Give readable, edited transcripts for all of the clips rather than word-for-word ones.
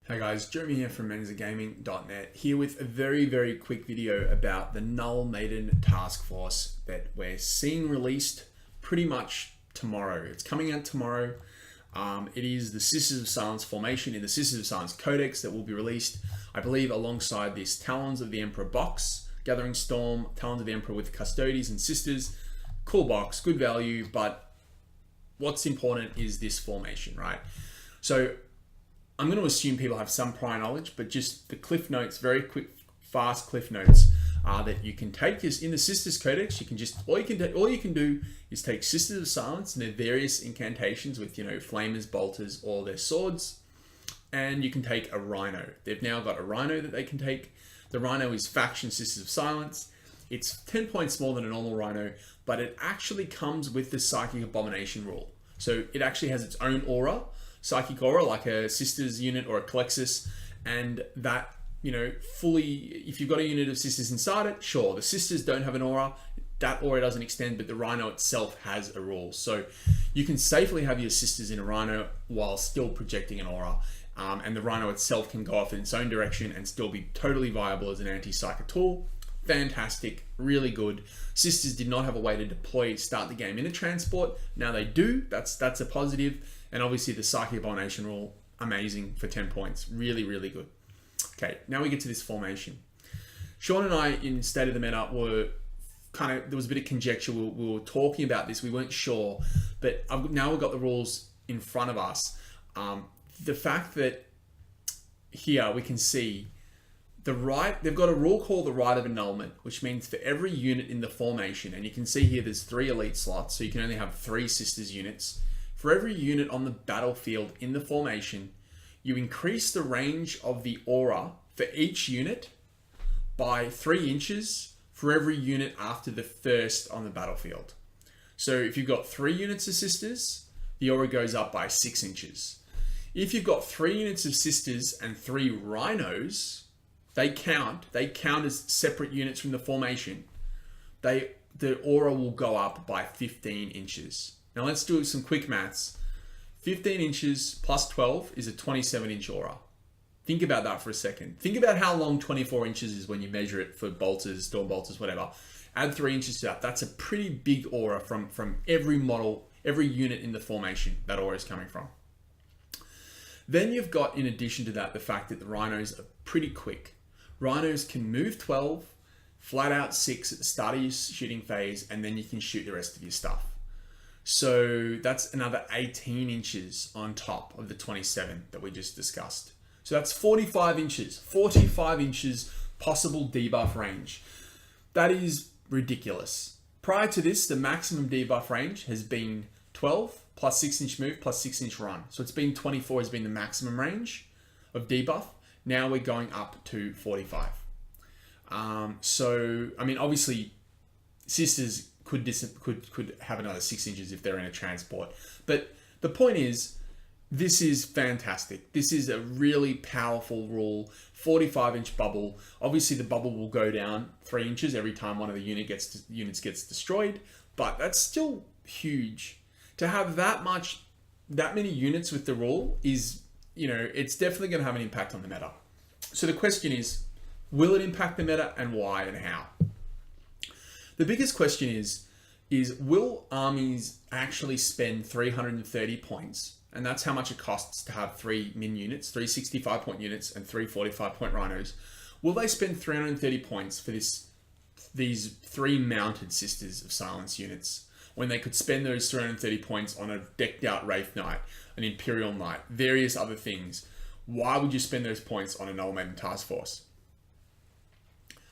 Hey guys, Jeremy here from metagame.net, here with a very quick video about the Null-Maiden Task Force that we're seeing released pretty much tomorrow. It's coming out tomorrow. It is the Sisters of Silence formation in the Sisters of Silence Codex that will be released, I believe, alongside this Talons of the Emperor box, Gathering Storm, Talons of the Emperor with Custodies and Sisters. Cool box, good value, but what's important is this formation, right? So I'm going to assume people have some prior knowledge, but just the cliff notes, very quick, fast cliff notes, that you can take is in the Sisters Codex. You can just all you can do is take Sisters of Silence and their various incantations with flamers, bolters, or their swords, and you can take a Rhino. They've now got a Rhino that they can take. The Rhino is faction Sisters of Silence. It's 10 points more than a normal Rhino, but it actually comes with the Psychic Abomination rule. So it actually has its own aura. Psychic aura, like a Sisters unit or a Plexus, and that, fully, if you've got a unit of Sisters inside it, sure, the Sisters don't have an aura, that aura doesn't extend, but the Rhino itself has a rule. So you can safely have your Sisters in a Rhino while still projecting an aura, and the Rhino itself can go off in its own direction and still be totally viable as an anti-psyker tool. Fantastic, really good. Sisters did not have a way to deploy, start the game in a transport. Now they do, that's a positive. And obviously the Psychic Abomination rule, amazing for 10 points. Really good. Okay, now we get to this formation. Sean and I in State of the Meta were there was a bit of conjecture. We were talking about this, we weren't sure, but now we've got the rules in front of us. The fact that here we can see they've got a rule called the Right of Annulment, which means for every unit in the formation, and you can see here there's 3 elite slots, so you can only have 3 Sisters units. For every unit on the battlefield in the formation, you increase the range of the aura for each unit by 3 inches for every unit after the first on the battlefield. So if you've got 3 units of Sisters, the aura goes up by 6 inches. If you've got 3 units of Sisters and 3 Rhinos, they count as separate units from the formation. The aura will go up by 15 inches. Now let's do some quick maths. 15 inches plus 12 is a 27-inch aura. Think about that for a second. Think about how long 24 inches is when you measure it for bolters, storm bolters, whatever. Add 3 inches to that. That's a pretty big aura from every model, every unit in the formation that aura is coming from. Then you've got, in addition to that, the fact that the Rhinos are pretty quick. Rhinos can move 12, flat out 6 at the start of your shooting phase, and then you can shoot the rest of your stuff. So that's another 18 inches on top of the 27 that we just discussed. So that's 45 inches possible debuff range. That is ridiculous. Prior to this, the maximum debuff range has been 12 plus 6-inch move plus 6-inch run. So it's been 24 has been the maximum range of debuff. Now we're going up to 45. So, I mean, obviously, Sisters could have another 6 inches if they're in a transport. But the point is, this is fantastic. This is a really powerful rule. 45-inch bubble. Obviously, the bubble will go down 3 inches every time one of the units gets destroyed. But that's still huge. To have that many units with the rule is, it's definitely going to have an impact on the meta. So the question is, will it impact the meta, and why and how? The biggest question is will armies actually spend 330 points? And that's how much it costs to have 3 min units, 3 65-point units, and 3 45-point Rhinos. Will they spend 330 points for these 3 mounted Sisters of Silence units when they could spend those 330 points on a decked out Wraith Knight, an Imperial Knight, various other things? Why would you spend those points on a Null-Maiden Task Force?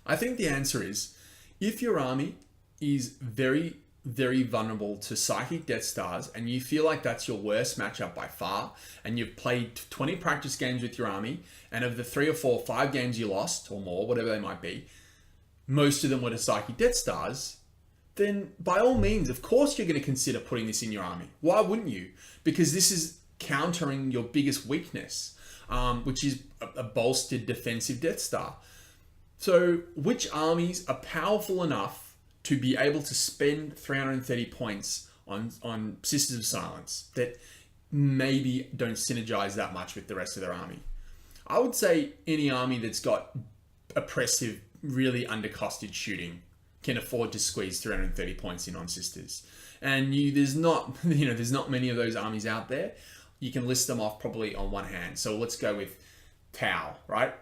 I think the answer is, if your army is very vulnerable to Psychic Death Stars and you feel like that's your worst matchup by far, and you've played 20 practice games with your army, and of the 3 or 4 or 5 games you lost, or more, whatever they might be, most of them were to Psychic Death Stars, then by all means, of course you're going to consider putting this in your army. Why wouldn't you? Because this is countering your biggest weakness, which is a bolstered defensive Death Star. So which armies are powerful enough to be able to spend 330 points on Sisters of Silence that maybe don't synergize that much with the rest of their army? I would say any army that's got oppressive, really undercosted shooting can afford to squeeze 330 points in on Sisters. And there's not many of those armies out there. You can list them off probably on one hand. So let's go with Tau, right?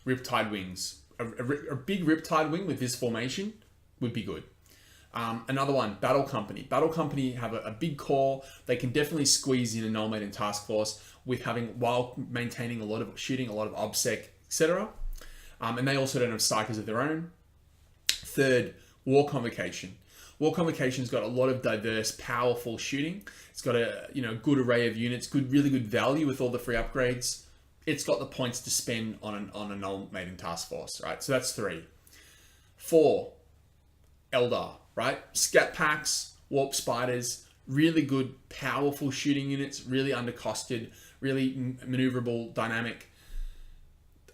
Riptide Wings. A big Riptide Wing with this formation would be good. Another one, Battle Company. Battle Company have a big core. They can definitely squeeze in a Null-Maiden Task Force while maintaining a lot of shooting, a lot of OBSEC, etc. And they also don't have psykers of their own. Third, War Convocation. War Convocation's got a lot of diverse, powerful shooting. It's got a good array of units, really good value with all the free upgrades. It's got the points to spend on a Null-Maiden Task Force, right? So that's 3. 4, Eldar, right? Scat Packs, Warp Spiders, really good, powerful shooting units, really undercosted, really maneuverable, dynamic.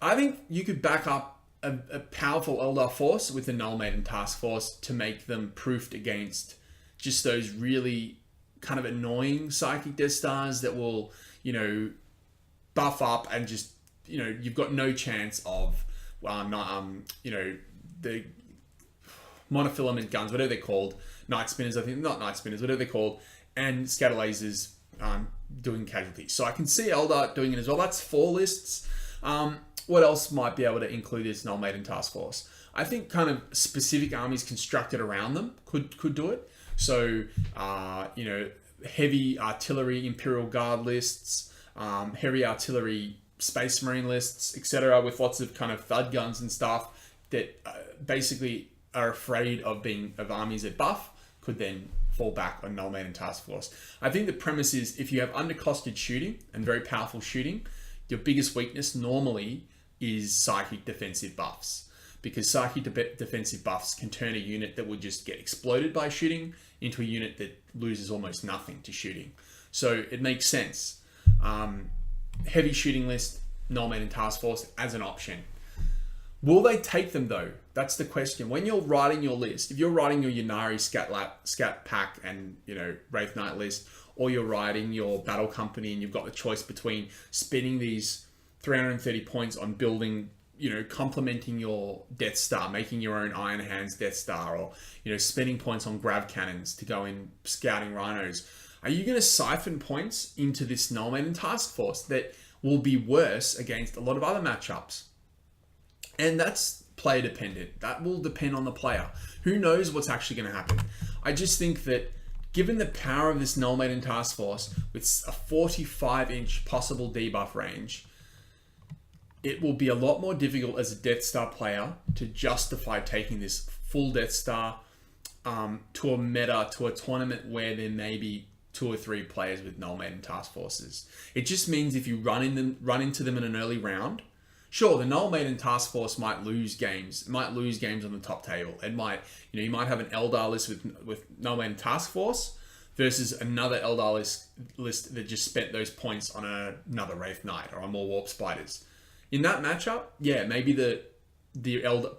I think you could back up a powerful Eldar force with a Null-Maiden Task Force to make them proofed against just those really kind of annoying Psychic Death Stars that will, buff up and just, you've got no chance of, the monofilament guns, whatever they're called, Night Spinners, I think, not Night Spinners, whatever they're called, and Scatter Lasers doing casualties. So I can see Eldar doing it as well. That's 4 lists. What else might be able to include this Null-Maiden Task Force? I think kind of specific armies constructed around them could do it. So, heavy artillery Imperial Guard lists, heavy artillery Space Marine lists, etc., with lots of kind of thud guns and stuff that basically are afraid of armies that buff, could then fall back on Null-Maiden Task Force. I think the premise is if you have undercosted shooting and very powerful shooting, your biggest weakness normally is psychic defensive buffs, because psychic defensive buffs can turn a unit that would just get exploded by shooting into a unit that loses almost nothing to shooting. So it makes sense. Heavy shooting list, Null-Maiden Task Force as an option. Will they take them though? That's the question. When you're writing your list, if you're writing your Ynnari Scat Pack and Wraith Knight list, or you're writing your Battle Company and you've got the choice between spending these 330 points on building, complementing your Death Star, making your own Iron Hands Death Star, or, spending points on Grav Cannons to go in scouting Rhinos, are you going to siphon points into this Null-Maiden Task Force that will be worse against a lot of other matchups? And that's player dependent. That will depend on the player. Who knows what's actually going to happen? I just think that given the power of this Null-Maiden Task Force with a 45-inch possible debuff range, it will be a lot more difficult as a Death Star player to justify taking this full Death Star to a meta, to a tournament where there may be 2 or 3 players with Null-Maiden Task Forces. It just means if you run into them in an early round, sure, the Null-Maiden Task Force might lose games. It might lose games on the top table. It might, you might have an Eldar list with Null-Maiden Task Force versus another Eldar list that just spent those points on another Wraith Knight or on more Warp Spiders. In that matchup, yeah, maybe the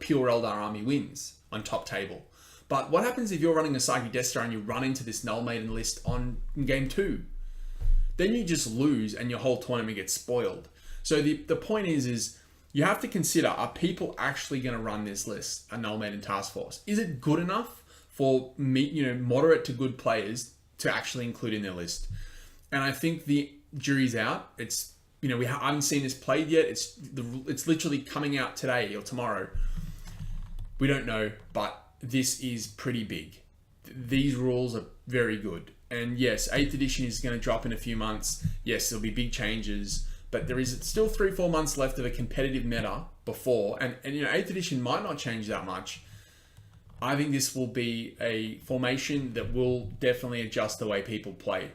pure Eldar army wins on top table. But what happens if you're running a Psychic Death Star and you run into this Null-Maiden list in game 2? Then you just lose and your whole tournament gets spoiled. So the point is you have to consider, are people actually going to run this list, a Null-Maiden Task Force? Is it good enough for moderate to good players to actually include in their list? And I think the jury's out. It's I haven't seen this played yet. It's literally coming out today or tomorrow. We don't know, but this is pretty big. These rules are very good. And yes, 8th edition is going to drop in a few months. Yes, there'll be big changes, but there is still 3-4 months left of a competitive meta before. And 8th edition might not change that much. I think this will be a formation that will definitely adjust the way people play.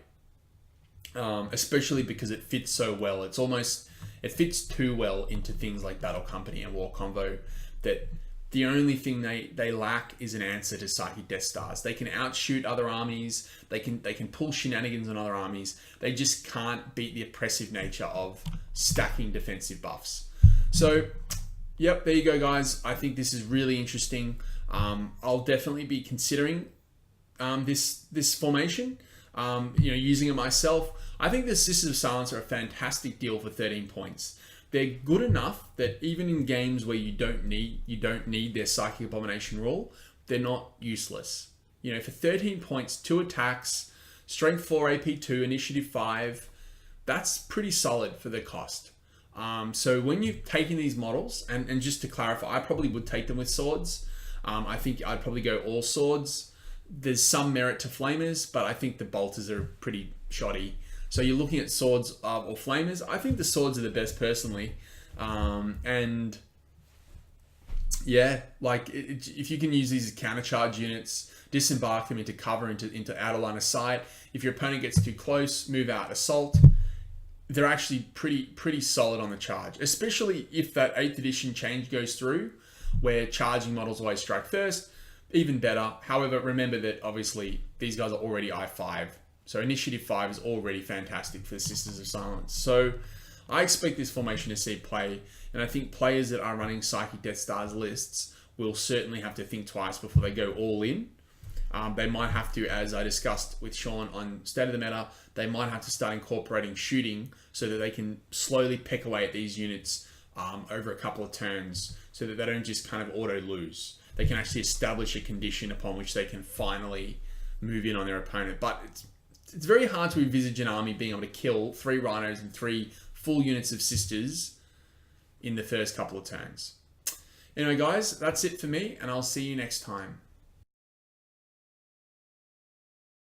Especially because it fits so well. It fits too well into things like Battle Company and War Convo that the only thing they lack is an answer to Psychic Death Stars. They can outshoot other armies. They can pull shenanigans on other armies. They just can't beat the oppressive nature of stacking defensive buffs. So, yep, there you go, guys. I think this is really interesting. I'll definitely be considering this formation. Using it myself. I think the Sisters of Silence are a fantastic deal for 13 points. they're good enough that even in games where you don't need their Psychic Abomination rule, they're not useless. You know, for 13 points, 2 attacks, Strength 4, AP 2, Initiative 5, that's pretty solid for the cost. So when you're taking these models, and just to clarify, I probably would take them with swords. I think I'd probably go all swords. There's some merit to flamers, but I think the bolters are pretty shoddy. So you're looking at swords or flamers. I think the swords are the best personally. And yeah, like if you can use these as countercharge units, disembark them into cover, into outer line of sight. If your opponent gets too close, move out assault. They're actually pretty solid on the charge, especially if that 8th edition change goes through, where charging models always strike first. Even better. However, remember that obviously these guys are already I5. So Initiative 5 is already fantastic for the Sisters of Silence. So I expect this formation to see play. And I think players that are running Psychic Death Stars lists will certainly have to think twice before they go all in. They might have to, as I discussed with Sean on State of the Meta, they might have to start incorporating shooting so that they can slowly peck away at these units over a couple of turns so that they don't just kind of auto lose. They can actually establish a condition upon which they can finally move in on their opponent. But it's very hard to envisage an army being able to kill 3 Rhinos and 3 full units of Sisters in the first couple of turns. Anyway, guys, that's it for me, and I'll see you next time.